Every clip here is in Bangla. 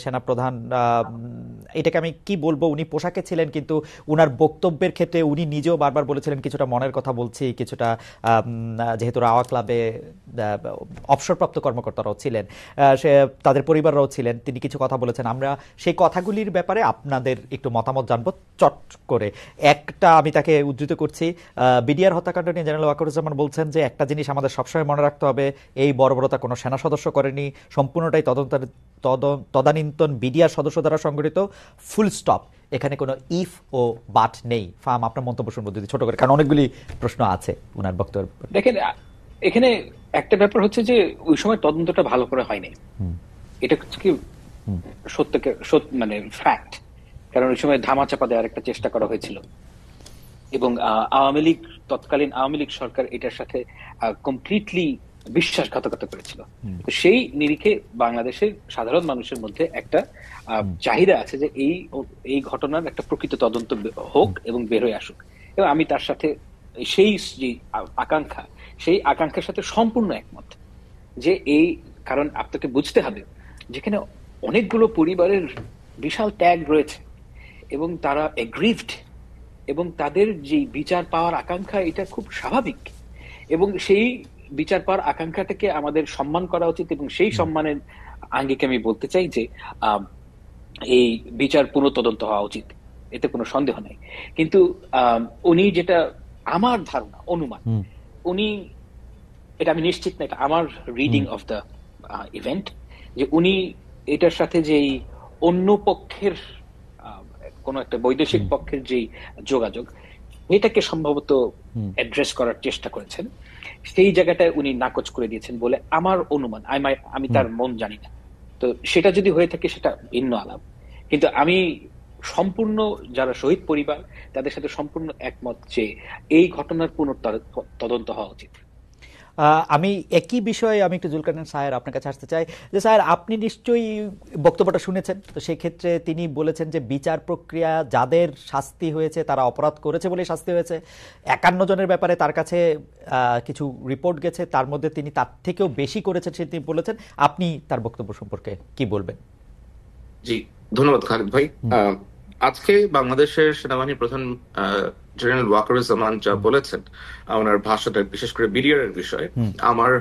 সেনাপ্রধান, এটাকে আমি কি বলবো, উনি পোশাকে ছিলেন কিন্তু উনার বক্তব্যের ক্ষেত্রে উনি নিজেও বারবার বলেছিলেন কিছুটা মনের কথা বলছি, কিছুটা যেহেতু রাওয়া ক্লাবে অবসরপ্রাপ্ত কর্মকর্তারাও ছিলেন, সে তাদের পরিবাররাও ছিলেন, তিনি কিছু কথা বলেছেন। আমরা সেই কথাগুলির ব্যাপারে আপনাদের একটু মতামত জানবো চট করে। একটা আমি তাকে উদ্ধৃত করছি, বিডিআর হত্যাকাণ্ড নিয়ে জেনারেল ওয়াকারুজ্জামান বলছেন যে একটা জিনিস আমাদের সবসময় মনে রাখতে হবে, এই বর্বরতা কোনো সেনা সদস্য করেনি, সম্পূর্ণটাই তদানীন্তন বিডিআর সদস্য দ্বারা সংগঠিত, ফুল স্টপ, এখানে কোনো ইফ ও বাট নেই। ফাহাম, আপনার মন্তব্য শুনবো যদি ছোট করে, কারণ অনেকগুলি প্রশ্ন আছে উনার বক্তব্য। দেখেন, এখানে একটা ব্যাপার হচ্ছে যে ওই সময় তদন্তটা ভালো করে হয়নি, এটা হচ্ছে কি সত্যকে মানে ফ্যাক্ট। কারণ ওই সময় ধামাচাপা দেওয়ার একটা চেষ্টা করা হয়েছিল এবং আওয়ামী লীগ, তৎকালীন আওয়ামী লীগ সরকার এটার সাথে কমপ্লিটলি বিশ্বাসঘাতকতা করেছিল। তো সেই নিরিখে বাংলাদেশের সাধারণ মানুষের মধ্যে একটা চাহিদা আছে যে এই ঘটনার একটা প্রকৃত তদন্ত হোক এবং বের হয়ে আসুক। এবং আমি তার সাথে সেই যে আকাঙ্ক্ষা, সেই আকাঙ্ক্ষার সাথে সম্পূর্ণ একমত যে এই, কারণ আপনাকে বুঝতে হবে যেখানে অনেকগুলো পরিবারের বিশাল ত্যাগ রয়েছে এবং তারা এগ্রিভড এবং তাদের যে বিচার পাওয়ার আকাঙ্ক্ষা, এটা খুব স্বাভাবিক এবং সেই বিচার পাওয়ার আকাঙ্ক্ষাটাকে আমাদের সম্মান করা উচিত। এবং সেই সম্মানের আঙ্গিকে আমি বলতে চাই যে এই বিচার পুনঃতদন্ত হওয়া উচিত, এতে কোনো সন্দেহ নাই। কিন্তু উনি যেটা, আমার ধারণা, অনুমান, উনি, এটা আমি নিশ্চিত না, এটা আমার রিডিং অফ দ্য ইভেন্ট, যে উনি এটার সাথে যেই অন্য পক্ষের কোন একটা বৈদেশিক পক্ষের যেই যোগাযোগ, এটাকে সম্ভবত অ্যাড্রেস করার চেষ্টা করেছেন, সেই জায়গাটায় উনি নাকচ করে দিয়েছেন বলে আমার অনুমান। আমি তার মন জানি না, তো সেটা যদি হয়ে থাকে সেটা ভিন্ন আলাপ। কিন্তু আমি সম্পূর্ণ, যারা শহীদ পরিবার তাদের সাথে সম্পূর্ণ একমত যে এই ঘটনার পুনঃতদন্ত হওয়া উচিত। আমি একই বিষয়ে আমি একটু জুলকারনাইন স্যার আপনার কাছে আসতে চাই যে স্যার, আপনি নিশ্চয়ই বক্তব্যটা শুনেছেন, তো সেই ক্ষেত্রে তিনি বলেছেন যে বিচার প্রক্রিয়া, যাদের শাস্তি হয়েছে তারা অপরাধ করেছে বলে শাস্তি হয়েছে। 51 জনের ব্যাপারে তার কাছে কিছু রিপোর্ট গেছে, তার মধ্যে তিনি তার থেকেও বেশি করেছেন সে তিনি বলেছেন। আপনি তার বক্তব্য সম্পর্কে কি বলবেন? জি, ধন্যবাদ খালিদ ভাই। আজকে বাংলাদেশের সেনাবাহিনী প্রধান জেনারেল ওয়াকারুজ্জামান যা বলেছেন, ওনার ভাষাটা, বিশেষ করে বিডিআর এর বিষয়ে, আমার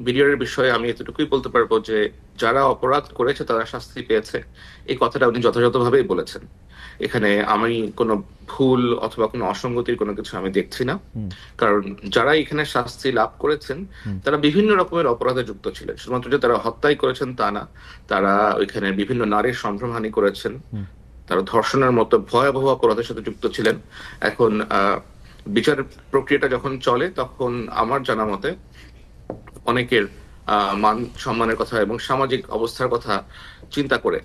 বিডিআর এর বিষয়ে আমি এতটুকুই বলতে পারবো যে যারা অপরাধ করেছে তারা শাস্তি পেয়েছে, এই কথাটা উনি যথাযথভাবেই বলেছেন। এখানে আমি কোনো ভুল অথবা কোনো অসঙ্গতির কোনো কিছু আমি দেখছি না, কারণ যারা এখানে শাস্তি লাভ করেছেন তারা বিভিন্ন রকমের অপরাধে যুক্ত ছিলেন। শুধুমাত্র যে তারা হত্যাই করেছেন তা না, তারা ওইখানে বিভিন্ন নারীর সম্ভ্রমহানি করেছেন, তারা ধর্ষণের মতো ভয়াবহ অপরাধের সাথে যুক্ত ছিলেন। এখন বিচার প্রক্রিয়াটা যখন চলে তখন আমার জানা মতে অনেকের মান সম্মানের কথা এবং সামাজিক অবস্থার কথা চিন্তা করে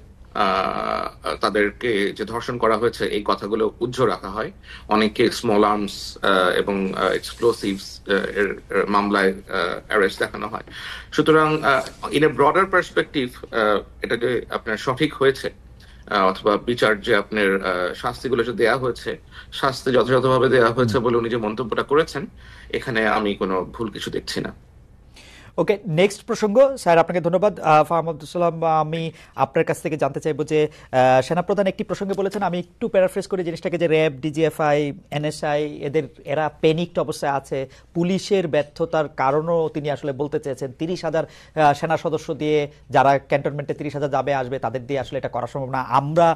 তাদেরকে যে ধর্ষণ করা হয়েছে এই কথাগুলো উজ্জ্বল রাখা হয়। অনেকে স্মল আর্মস এবং এক্সপ্লোসিভস এর মামলায় অ্যারেস্ট দেখানো হয়। সুতরাং ইন এ ব্রডার পার্সপেক্টিভ এটা যে আপনার সঠিক হয়েছে অথবা বিচার যে আপনার শাস্তিগুলো যে দেয়া হয়েছে, শাস্তি যথাযথভাবে দেওয়া হয়েছে বলে উনি যে মন্তব্যটা করেছেন, এখানে আমি কোনো ভুল কিছু দেখছি না। ওকে, নেক্সট প্রসঙ্গ। স্যার আপনাকে ধন্যবাদ। ফাহাম আব্দুল সালাম, আমি আপনার কাছ থেকে জানতে চাইবো যে সেনাপ্রধান একটি প্রসঙ্গে বলেছেন, আমি একটু প্যারাফ্রেজ করি জিনিসটাকে, যে র্যাব, ডিজিএফআই, এনএসআই এরা প্যানিকড অবস্থায় আছে, পুলিশের ব্যর্থতার কারণও তিনি আসলে বলতে চেয়েছেন। 30,000 সেনা সদস্য দিয়ে যারা ক্যান্টনমেন্টে 30,000 যাবে আসবে তাদের দিয়ে আসলে এটা করা সম্ভব না। আমরা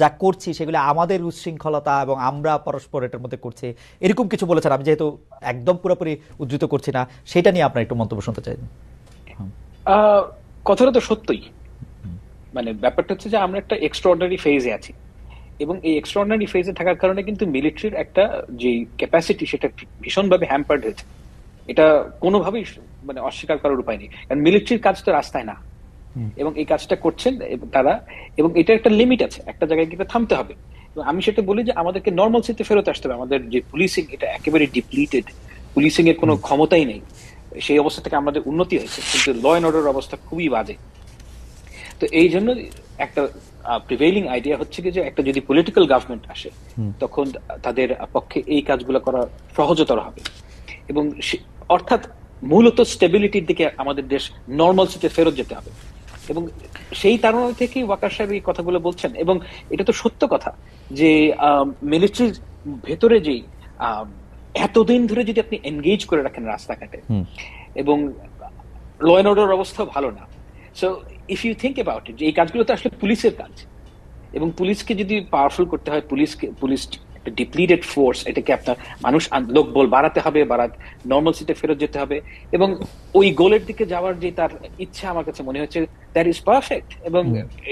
যা করছি সেগুলো আমাদের উচ্ছৃঙ্খলতা এবং আমরা পরস্পর এটার মধ্যে করছি, এরকম কিছু বলেছেন। আমি যেহেতু একদম পুরোপুরি উদ্ধৃত করছি না, সেটা নিয়ে আপনার একটু মন্তব্য শুনতে চাই। কথাটা তো সত্যই, মানে ব্যাপারটা হচ্ছে যে আমরা একটা এক্সট্রাঅর্ডিনারি ফেজে আছি এবং এই এক্সট্রাঅর্ডিনারি ফেজে থাকার কারণে কিন্তু মিলিটারির একটা যে ক্যাপাসিটি সেটা ভীষণভাবে হ্যাম্পার্ড হয়েছে। এটা কোনোভাবেই মানে অস্বীকার করার উপায় নেই, কারণ মিলিটারির কাজ তো রাস্তায় না, এবং এই কাজটা করছেন তারা, এবং এটা একটা লিমিট আছে, একটা জায়গায় গিয়ে থামতে হবে। আমি সেটা বলি যে আমাদেরকে নর্মালসিতে ফেরত আসতে হবে। আমাদের যে পুলিশিং, এটা একেবারে ডিপ্লিটেড, পুলিশিং এর কোনো ক্ষমতাই নেই। সেই অবস্থা থেকে আমাদের উন্নতি হয়েছে, কিন্তু ল অ্যান্ড অর্ডার অবস্থা খুবই বাজে। তো এই জন্য একটা প্রিভেইলিং আইডিয়া হচ্ছে কি যে একটা যদি পলিটিক্যাল গভর্নমেন্ট আসে তখন তাদের পক্ষে এই কাজগুলো করা সহজতর হবে, এবং অর্থাৎ মূলত স্টেবিলিটির দিকে আমাদের দেশ নর্মালসিতে ফেরত যেতে হবে। এবং সেই তাড়না থেকেই ওয়াকার সাহেব এই কথাগুলো বলছেন। এবং এটা তো সত্য কথা যে মিলিটারির ভেতরে যেই এতদিন ধরে যদি আপনি এনগেজ করে রাখেন রাস্তাঘাটে, এবং ল অ্যান্ড অর্ডার অবস্থা ভালো না, so if you think about it, যে এই কাজগুলো তো আসলে পুলিশের কাজ, এবং পুলিশকে যদি পাওয়ারফুল করতে হয়, পুলিশ একটা ডিপ্লিটেড ফোর্স, এটাকে আপনার লোক বল বাড়াতে হবে, নর্মাল সিটে ফেরত যেতে হবে, এবং ওই গোলের দিকে যাওয়ার যে তার ইচ্ছা আমার কাছে মনে হচ্ছে দ্যাট ইজ পারফেক্ট। এবং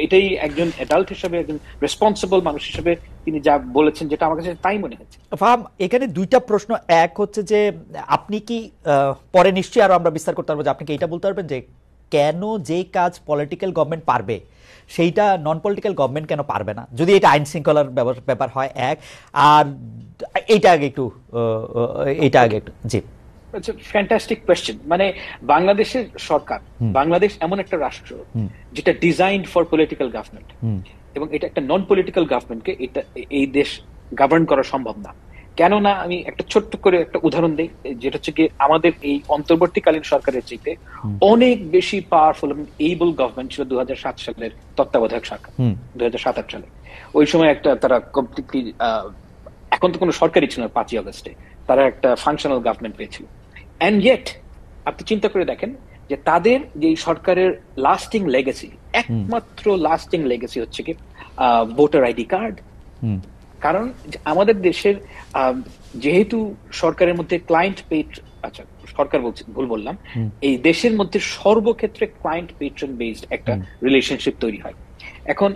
এটাই একজন অ্যাডাল্ট হিসেবে, একজন রেসপন্সিবল মানুষ হিসেবে তিনি যা বলেছেন, যেটা আমার কাছে তাই মনে হচ্ছে। ফাহাম, এখানে দুইটা প্রশ্ন। এক হচ্ছে যে আপনি কি পরে নিশ্চয়ই আরো আমরা বিস্তার করতে পারবো, যে আপনি কি এটা বলতে পারবেন যে কেন যেই কাজ পলিটিক্যাল গভর্নমেন্ট পারবে সেইটা নন পলিটিক্যাল গভর্নমেন্ট কেন পারবে না, যদি এটা আইন শৃঙ্খলার ব্যাপার হয়? এক, আর এইটা আগে একটু জি। আচ্ছা, ফ্যান্টাস্টিক কোয়েশ্চেন। মানে বাংলাদেশের সরকার, বাংলাদেশ এমন একটা রাষ্ট্র যেটা ডিজাইনড ফর পলিটিক্যাল গভর্নমেন্ট, এবং এটা একটা নন পলিটিক্যাল গভর্নমেন্টকে এই দেশ গভর্ন করা সম্ভব না। কেননা আমি একটা ছোট্ট করে একটা উদাহরণ দিই, যেটা হচ্ছে কি আমাদের এই অন্তর্বর্তীকালীন সরকারের চাইতে অনেক বেশি পাওয়ারফুল এবং এইবল গভর্নমেন্ট ছিল 2007 সালের তত্ত্বাবধায়ক সরকার। 2007 সালে ওই সময় একটা তারা কমপ্লিটলি, এখন তো কোনো সরকারই ছিল না, 5ই আগস্টে তারা একটা ফাংশনাল গভর্নমেন্ট পেয়েছিল। এন্ড ইয়েট আপনি চিন্তা করে দেখেন যে তাদের যে সরকারের লাস্টিং লেগেসি, একমাত্র লাস্টিং লেগেসি হচ্ছে কি ভোটার আইডি কার্ড। কারণ আমাদের দেশের যেহেতু সরকারের মধ্যে ক্লায়েন্ট আচ্ছা সরকার বলছে, ভুল বললাম, এই দেশের মধ্যে সর্বক্ষেত্রে ক্লায়েন্ট পেট্রন বেসড একটা রিলেশনশিপ তৈরি হয়। এখন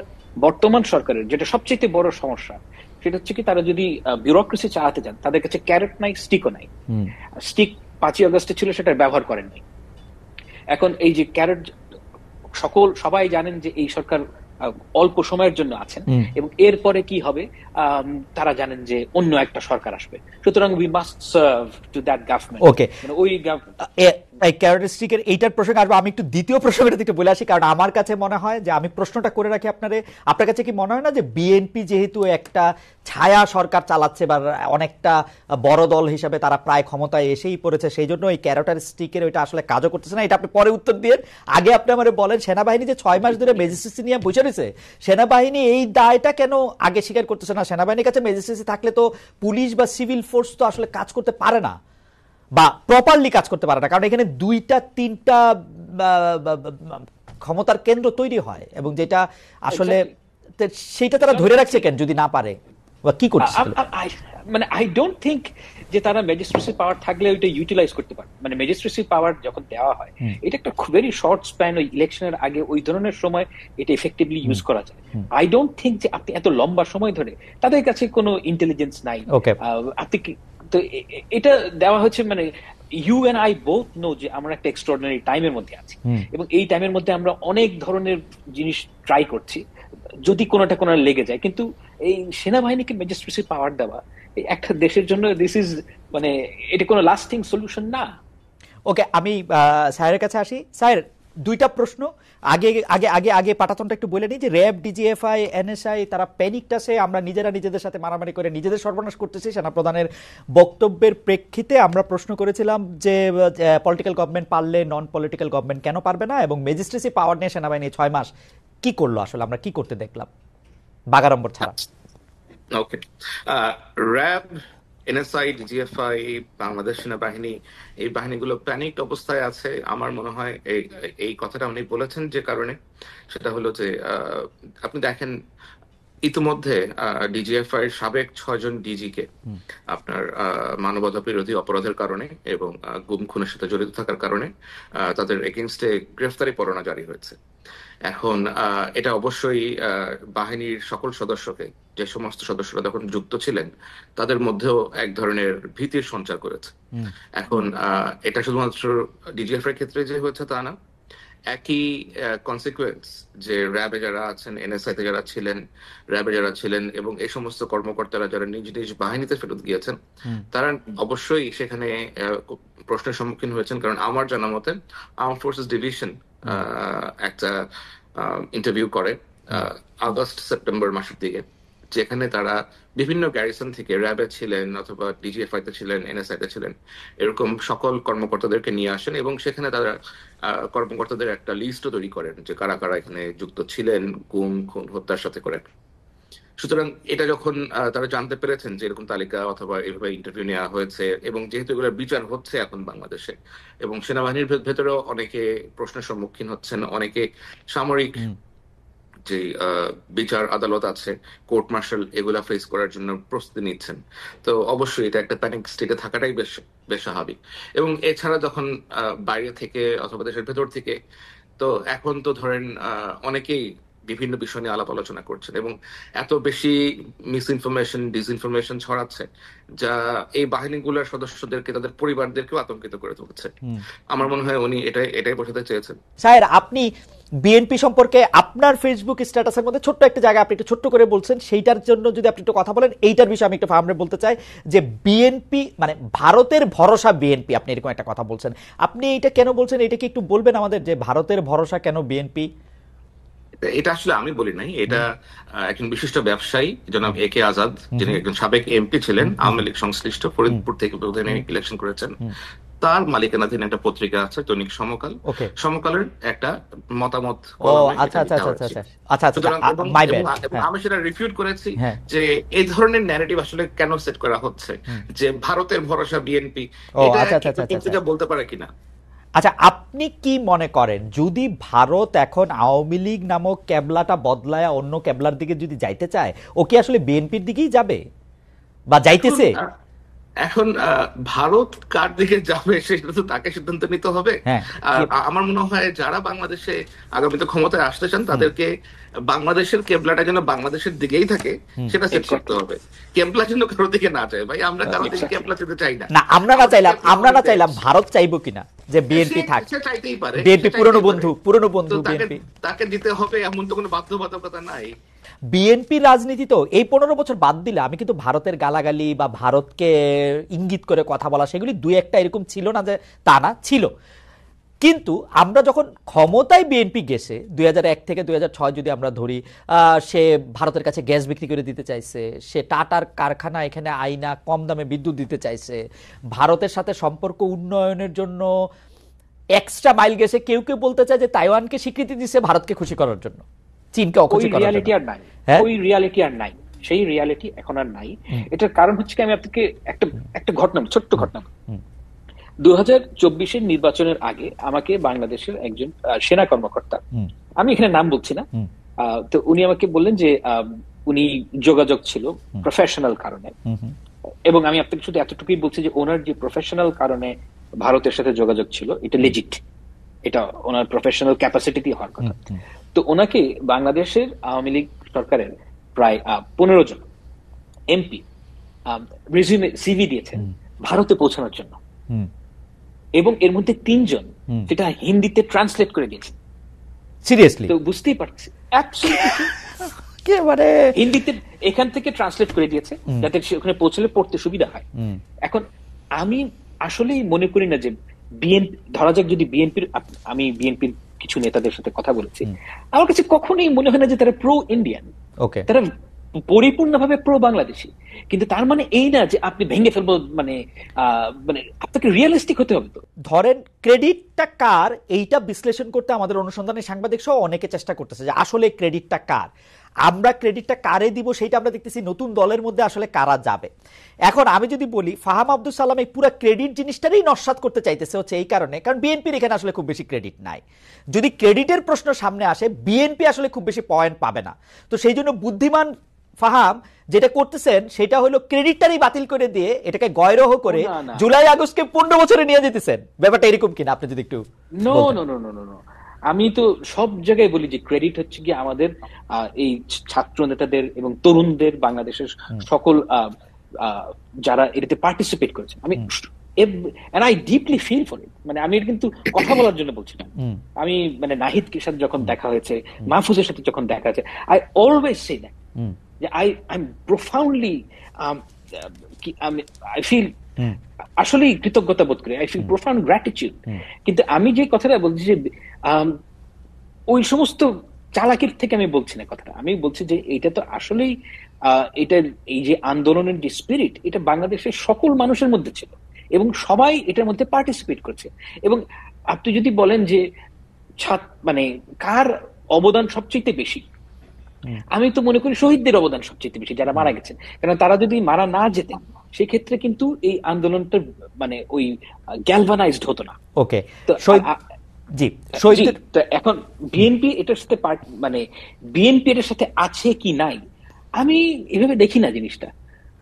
বর্তমান সরকারের যেটা সবচেয়ে বড় সমস্যা, সেটা হচ্ছে কি তারা যদি বিউরোক্রেসি চালাতে যান, তাদের কাছে ক্যারেট নাই, স্টিকও নাই। স্টিক 5ই আগস্টে ছিল, সেটা ব্যবহার করেন নাই। এখন এই যে ক্যারেট, সবাই জানেন যে এই সরকার অল্প সময়ের জন্য আছেন, এবং এরপরে কি হবে তারা জানেন যে অন্য একটা সরকার আসবে, সুতরাং we must serve to that government. Okay, ওই এই ক্যারেক্টারিস্টিকের এইটার প্রসঙ্গে আসবো। আমি একটু দ্বিতীয় প্রসঙ্গটা একটু বলে আসি, কারণ আমার কাছে মনে হয় যে আমি প্রশ্নটা করে রাখি আপনার কাছে কি মনে হয় না যে বিএনপি যেহেতু একটা ছায়া সরকার চালাচ্ছে বা অনেকটা বড় দল হিসাবে তারা প্রায় ক্ষমতায় এসেই পড়েছে, সেই জন্য এই ক্যারেক্টারিস্টিকের ওইটা আসলে কাজও করতেছে না? এটা আপনি পরে উত্তর দিয়ে আগে আপনি আমার বলেন, সেনাবাহিনী যে 6 মাস ধরে ম্যাজিস্ট্রেসি নিয়ে বসে রয়েছে, সেনাবাহিনী এই দায়টা কেন আগে স্বীকার করতেছে না? সেনাবাহিনীর কাছে ম্যাজিস্ট্রেসি থাকলে তো পুলিশ বা সিভিল ফোর্স তো আসলে কাজ করতে পারে না, বা প্রপারলি কাজ করতে পারে না, কারণ এখানে 2-3টা ক্ষমতার কেন্দ্র তৈরি হয়, এবং যেটা আসলে সেইটা তারা ধরে রাখছে কেন যদি না পারে, বা কি করছে? মানে আই ডোন্ট থিংক যে তারা ম্যাজিস্ট্রেসি পাওয়ার থাকলে ওইটা ইউটিলাইজ করতে পারে। মানে ম্যাজিস্ট্রেসি পাওয়ার যখন দেওয়া হয়, এটা একটা ভেরি শর্ট স্প্যান, ওই ইলেকশনের আগে ওই ধরনের সময় এটা এফেক্টিভলি ইউজ করা যায়। আই ডোন্ট থিংক যে আপনি এত লম্বা সময় ধরে, তাদের কাছে কোনো ইন্টেলিজেন্স নাই, আপনি তো এটা দেওয়া হচ্ছে। মানে you and I both know যে আমরা একটা এক্সট্রাঅর্ডিনারি টাইমের মধ্যে আছি, এবং এই টাইমের মধ্যে আমরা অনেক ধরনের জিনিস ট্রাই করছি, যদি কোনোটা কোনো লেগে যায়। কিন্তু এই সেনাবাহিনীকে ম্যাজিস্ট্রেসি পাওয়ার দেওয়া একটা দেশের জন্য দিস ইজ, মানে এটা কোনো লাস্টিং সলিউশন না। ওকে, আমি স্যারের কাছে আসি। স্যার, দুইটা প্রশ্ন। আগে পাটাতনটা একটু বলে নিই যে র্যাব, ডিজিএফআই, এনএসআই তারা প্যানিকটাসে আমরা নিজেদের সাথে মারামারি করে নিজেদের সর্বনাশ করতেছি। সেনাপ্রধানের বক্তব্যের প্রেক্ষিতে আমরা প্রশ্ন করেছিলাম যে পলিটিক্যাল গভর্নমেন্ট পারলে নন পলিটিক্যাল গভর্নমেন্ট কেন পারবে না, এবং ম্যাজিস্ট্রেসি পাওয়ার নিয়ে সেনাবাহিনী 6 মাস কি করলো, আসলে আমরা কি করতে দেখলাম বাগাড়ম্বর ছাড়া? ওকে, র্যাব, এনএসআই, ডিজিএফআই, বাংলাদেশ সেনাবাহিনী, এই বাহিনীগুলো প্যানিক অবস্থায় আছে। আমার মনে হয় এই কথাটা উনি বলেছেন যে কারণে, সেটা হলো যে আপনি দেখেন ইতিমধ্যে ডিজিএফআই এর সাবেক 6 জন ডিজিকে আপনার মানবতা বিরোধী অপরাধের কারণে এবং গুম খুনের সাথে জড়িত থাকার কারণে তাদের এগেইনস্টে গ্রেফতারি পরোয়ানা জারি হয়েছে। এখন এটা অবশ্যই বাহিনীর সকল সদস্যকে, যে সমস্ত সদস্যরা তখন যুক্ত ছিলেন, তাদের মধ্যেও এক ধরনের ভীতির সঞ্চার করেছে। এখন এটা শুধুমাত্র ডিজিএফ এর ক্ষেত্রে যে হয়েছে তা না, একই কনসিকুয়েন্স যে র্যাবে যারা আছেন, এনএসআই তে যারা ছিলেন, র্যাবে যারা ছিলেন, এবং এই সমস্ত কর্মকর্তারা যারা নিজ নিজ বাহিনীতে ফেরত গিয়েছেন, তারা অবশ্যই সেখানে প্রশ্নের সম্মুখীন হয়েছেন। কারণ আমার জানা মতে আর্ম ফোর্সেস ডিভিশন একটা ইন্টারভিউ করে আগস্ট সেপ্টেম্বর মাসের দিকে, যেখানে তারা বিভিন্ন গ্যারিসন থেকে র্যাবে ছিলেন অথবা ডিজিএফআই তে ছিলেন, এনএসআই তে ছিলেন, এরকম সকল কর্মকর্তাদেরকে নিয়ে আসেন এবং সেখানে তারা কর্মকর্তাদের একটা লিস্টও তৈরি করেন যে কারা কারা এখানে যুক্ত ছিলেন গুম খুন হত্যার সাথে করেন। সুতরাং এটা যখন তারা জানতে পেরেছেন যে এরকম তালিকা অথবা এভাবে ইন্টারভিউ নেওয়া হয়েছে এবং যেহেতু এগুলোর বিচার হচ্ছে এখন বাংলাদেশে এবং সেনাবাহিনীর ভেতরেও অনেকে প্রশ্নের সম্মুখীন হচ্ছেন, অনেকে সামরিক যে বিচার আদালত আছে, কোর্ট মার্শাল, এগুলা ফেস করার জন্য প্রস্তুতি নিচ্ছেন। তো অবশ্যই এটা একটা প্যানিক স্টেটে থাকাটাই বেশ বেশ স্বাভাবিক। এবং এছাড়া যখন বাইরে থেকে অথবা দেশের ভেতর থেকে, তো এখন তো ধরেন অনেকেই বিভিন্ন বিষয় নিয়ে আলাপ আলোচনা করছেন এবং এত বেশি মিস ইনফরমেশন ডিসইনফরমেশন ছড়াচ্ছে যা এই বাহিনীগুলোর সদস্যদেরকে, তাদের পরিবারদেরকেও আতঙ্কিত করে তুলছে। আমার মনে হয় উনি এটাই বোঝাতে চেয়েছেন। স্যার, আপনি বিএনপি সম্পর্কে আপনার ফেসবুক স্ট্যাটাসের মধ্যে ছোট্ট একটা জায়গা আপনি একটু ছোট্ট করে বলছেন, সেইটার জন্য যদি আপনি একটু কথা বলেন, এইটার বিষয়ে আমি একটু ফাহমরে বলতে চাই যে বিএনপি মানে ভারতের ভরসা বিএনপি, আপনি এরকম একটা কথা বলছেন, আপনি এটা কেন বলছেন, এটা কি একটু বলবেন আমাদের যে ভারতের ভরসা কেন বিএনপি? এটা আসলে আমি বলি নাই, এটা একজন বিশিষ্ট ব্যবসায়ী জনাব এ কে আজাদ, যিনি একজন সাবেক এমপি ছিলেন, আওয়ামী লীগ সংশ্লিষ্ট, ফরিদপুর থেকে ইলেকশন করেছেন, তার মালিকানাধীন একটা পত্রিকা আছে দৈনিক সমকাল, সমকালের একটা মতামত। আমি সেটা রিফিউট করেছি যে এই ধরনের ন্যারেটিভ আসলে কেন সেট করা হচ্ছে যে ভারতের ভরসা বিএনপি, এটা বলতে পারে কিনা। আচ্ছা, আপনি কি মনে করেন যদি ভারত এখন আওয়ামী লীগ নামক ক্যাবলাটা বদলায় অন্য ক্যাবলার দিকে যদি যাইতে চায়, ও কি আসলে বিএনপির দিকেই যাবে বা যাইতেছে? এখন ভারত কার দিকে যাবে সেটা তো তাকে সিদ্ধান্ত নিতে হবে। আমার মনে হয় যারা বাংলাদেশে আগামীতে ক্ষমতায় আসতে চান তাদেরকে বাংলাদেশের কেবলাটা যেন বাংলাদেশের দিকেই থাকে সেটা সেট করতে হবে। কেবলা যেন কারোর দিকে না যায়। ভাই, আমরা কারোর দিকে কেবলা যেতে চাই না। না, আমরা না চাইলাম, ভারত চাইবো কিনা যে বিএনপি থাক? চাইতেই পারে, বিএনপি পুরনো বন্ধু বিএনপি, তাকে দিতে হবে এমন তো কোনো বাধ্যবাধকতা নাই। বিএনপি রাজনীতি তো এই 15 বছর বাদ দিলে আমি কিন্তু ভারতের গালাগালি বা ভারতকে ইঙ্গিত করে কথা বলা সেগুলি দুই একটা এরকম ছিল না যে তা না, ছিল। কিন্তু আমরা যখন ক্ষমতায় বিএনপি গেছে 2001 থেকে 2006 যদি আমরা ধরি, সে ভারতের কাছে গ্যাস বিক্রি করে দিতে চাইছে, সে টাটার কারখানা এখানে আইনা কম দামে বিদ্যুৎ দিতে চাইছে, ভারতের সাথে সম্পর্ক উন্নয়নের জন্য এক্সট্রা মাইল গেছে। কেউ কেউ বলতে চায় যে তাইওয়ানকে স্বীকৃতি দিচ্ছে ভারতকে খুশি করার জন্য, চীনকে অখুশি করার জন্য। ওই রিয়ালিটি আর নাই, সেই রিয়ালিটি এখন আর নাই। এটার কারণ হচ্ছে কি, আমি আপনাকে একটা ঘটনা, ছোট্ট ঘটনা। 2024 নির্বাচনের আগে আমাকে বাংলাদেশের একজন সেনা কর্মকর্তা, আমি এখানে নাম বলছি না, তো উনি আমাকে বললেন যে উনি যোগাযোগ ছিল প্রফেশনাল কারণে, এবং আমি আপনাকে শুধু এতটুকুই বলছি যে ওনার যে প্রফেশনাল কারণে ভারতের সাথে যোগাযোগ ছিল এটা লেজিট, এটা ওনার প্রফেশনাল ক্যাপাসিটি হওয়ার কথা। তো ওনাকে বাংলাদেশের আওয়ামী লীগ সরকারের প্রায় 15 জন এমপি রিজিউমে সিভি দিয়েছেন ভারতে পৌঁছানোর জন্য, এবং এর মধ্যে 3 জন সেটা হিন্দিতে ট্রান্সলেট করে দিয়েছেন। সিরিয়াসলি? তো বুঝতেই পারছি, হিন্দিতে এখান থেকে ট্রান্সলেট করে দিয়েছে যাতে ওখানে পৌঁছলে পড়তে সুবিধা হয়। এখন আমি আসলেই মনে করি না যে বিএনপি, ধরা যাক যদি বিএনপির, আমি বিএনপির কিছু নেতাদের সাথে কথা বলেছি, আমার কাছে কখনোই মনে হয় না যে তারা প্রো ইন্ডিয়ান, তারা পরিপূর্ণভাবে প্রো বাংলাদেশী। কিন্তু তার মানে এই না যে আপনি ভেঙে ফেলবো, মানে আপনাকে রিয়েলিস্টিক হতে হবে। তো ধরেন ক্রেডিটটা কার, এইটা বিশ্লেষণ করতে আমাদের অনুসন্ধানের সাংবাদিক সহ অনেকে চেষ্টা করতেছে যে আসলে ক্রেডিটটা কার, আমরা ক্রেডিটটা কারে দিব সেটা আমরা দেখতেছি নতুন দলের মধ্যে আসলে কারা যাবে। এখন আমি যদি বলি ফাহাম আব্দুল সালাম এই পুরো ক্রেডিট জিনিসটারই নস্যাৎ করতে চাইতেছে হচ্ছে এই কারণে, কারণ বিএনপির এখানে আসলে খুব বেশি ক্রেডিট নাই। যদি ক্রেডিটের প্রশ্ন সামনে আসে বিএনপি আসলে খুব বেশি পয়েন্ট পাবে না। তো সেই জন্য বুদ্ধিমান ফাহাম যেটা করতেছেন সেটা হলো ক্রেডিটটারই বাতিল করে দিয়ে এটাকে গয়রহ করে জুলাই আগস্টকে 15 বছরে নিয়ে যেতেছেন। ব্যাপারটা এরকম কিনা আপনি যদি একটু। নো, আমি তো সব জায়গায় বলি যে ক্রেডিট হচ্ছে কি আমাদের এই ছাত্র নেতাদের এবং তরুণদের, বাংলাদেশের সকল যারা এটাতে পার্টিসিপেট করেছে। আমি and I deeply feel for it, মানে আমি কিন্তু কথা বলার জন্য বলছি না, আমি মানে নাহিদের সাথে যখন দেখা হয়েছে, মাহফুজের সাথে যখন দেখা হয়েছে, I always say that যে I'm profoundly I feel আসলে কৃতজ্ঞতা বোধ করি, I feel profound gratitude। কিন্তু আমি যে কথাটা বলছি যে ওই সমস্ত চালাকির থেকে আমি বলছি না কথাটা, আমি বলছি যে এটা তো আসলেই এটার এই যে আন্দোলনের যে স্পিরিট, এটা বাংলাদেশের সকল মানুষের মধ্যে ছিল এবং সবাই এটার মধ্যে পার্টিসিপেট করছে। এবং আপনি যদি বলেন যে মানে কার অবদান সবচেয়ে বেশি, আমি তো মনে করি শহীদদের অবদান সবচেয়ে বেশি, যারা মারা গেছেন। কারণ তারা যদি মারা না যেতেন সেক্ষেত্রে কিন্তু এই আন্দোলনটা মানে ওই গ্যালভানাইজড হতো না। ওকে, জি তো এখন বিএনপি এটার সাথে মানে বিএনপি এটার সাথে আছে কি নাই আমি এভাবে দেখি না জিনিসটা।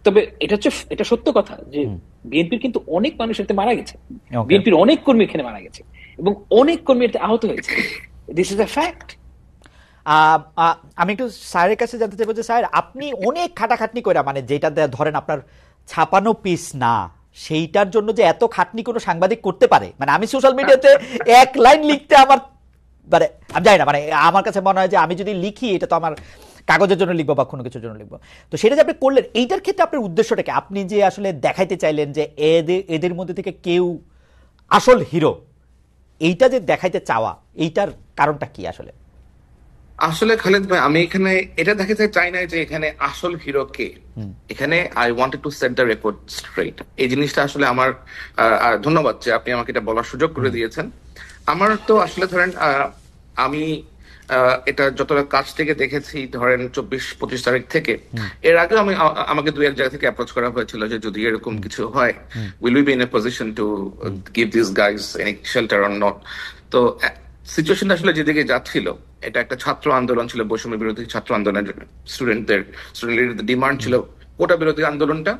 তবে এটা সত্য কথা যে বিএনপির কিন্তু অনেক মানুষ এতে মারা গেছে, বিএনপির অনেক কর্মী এখানে মারা গেছে এবং অনেক কর্মী এতে আহত হয়েছে। This is a fact. আমি একটু স্যারের কাছে জানতে চাইবো যে স্যার, আপনি অনেক খাটাখাটনি করে, মানে যেটা ধরেন আপনার ছাপানো পিস না, সেইটার জন্য যে এত খাটনি কোনো সাংবাদিক করতে পারে, মানে আমি সোশ্যাল মিডিয়াতে এক লাইন লিখতে আমার মানে আমি জানি না, মানে আমার কাছে মনে হয় যে আমি যদি লিখি এটা তো আমার কাগজের জন্য লিখবো বা কোনো কিছুর জন্য লিখবো। তো সেটা যে আপনি করলেন, এইটার ক্ষেত্রে আপনার উদ্দেশ্যটাকে আপনি যে আসলে দেখাইতে চাইলেন যে এদের মধ্যে থেকে কেউ আসল হিরো, এইটা যে দেখাইতে চাওয়া, এইটার কারণটা কি আসলে? আসলে খালেদ ভাই, আমি এখানে এটা দেখাতে চাই না যে এখানে আসল হিরো কে। এখানে I wanted to set the record straight. এই জিনিসটা আসলে আমার ধন্যবাদ যে আপনি আমাকে এটা বলার সুযোগ করে দিয়েছেন। আমার তো আসলে ধরেন আমি এটা যতটা কাছ থেকে দেখেছি, ধরেন 24-25 তারিখ থেকে, এর আগে আমাকে দুই এক জায়গা থেকে অ্যাপ্রোচ করা হয়েছিল যে যদি এরকম কিছু হয়, will we be in a position to give this guys any shelter or not. তো সিচুয়েশনটা আসলে যেদিকে যাচ্ছিল, এটা একটা ছাত্র আন্দোলন ছিল, বৈষম্য বিরোধী ছাত্র আন্দোলনের স্টুডেন্টদের ডিমান্ড ছিল কোটা বিরোধী আন্দোলনটা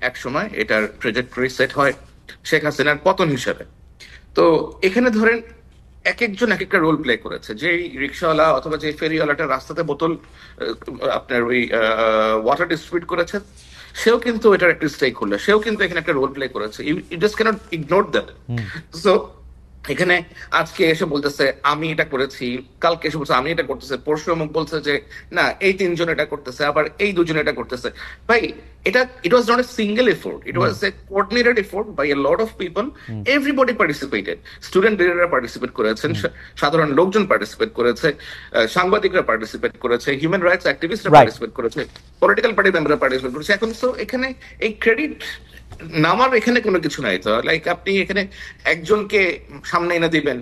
এক সময় এটার ট্রেজেক্টরি সেট হয় শেখ হাসিনার পতন হিসেবে। তো এখানে ধরেন এক একজন এক একটা রোল প্লে করেছে। যে রিক্সাওয়ালা অথবা যে ফেরিওয়ালাটা রাস্তাতে বোতল আপনার ওই ওয়াটার ডিস্ট্রিবিউট করেছে, সেও কিন্তু এটার একটা স্টেক হোল্ডার, সেও কিন্তু এখানে একটা রোল প্লে করেছে। You just cannot ignore that. So এখানে আজকে এসে বলতেছে আমি এটা করেছি, কালকে এসে বলছে আমি এটা করতেছে, পরশু অমুক বলছে যে না এই তিনজন এটা করতেছে, আবার এই দুজন এটা করতেছে। ভাই, it was not a single effort, it was a coordinated effort by a lot of people. Everybody participated. Student লিডাররা পার্টিসিপেট করেছেন, সাধারণ লোকজন পার্টিসিপেট করেছে, সাংবাদিকরা পার্টিসিপেট করেছে, হিউম্যান রাইটস অ্যাক্টিভিস্টরা পার্টিসিপেট করেছে, পলিটিক্যাল পার্টি মেম্বাররা পার্টিসিপেট করেছে। এখন তো এখানে এই ক্রেডিট নামার এখানে কোনো কিছু নাই। তো লাইক আপনি এখানে একজনকে সামনে এনে দিবেন,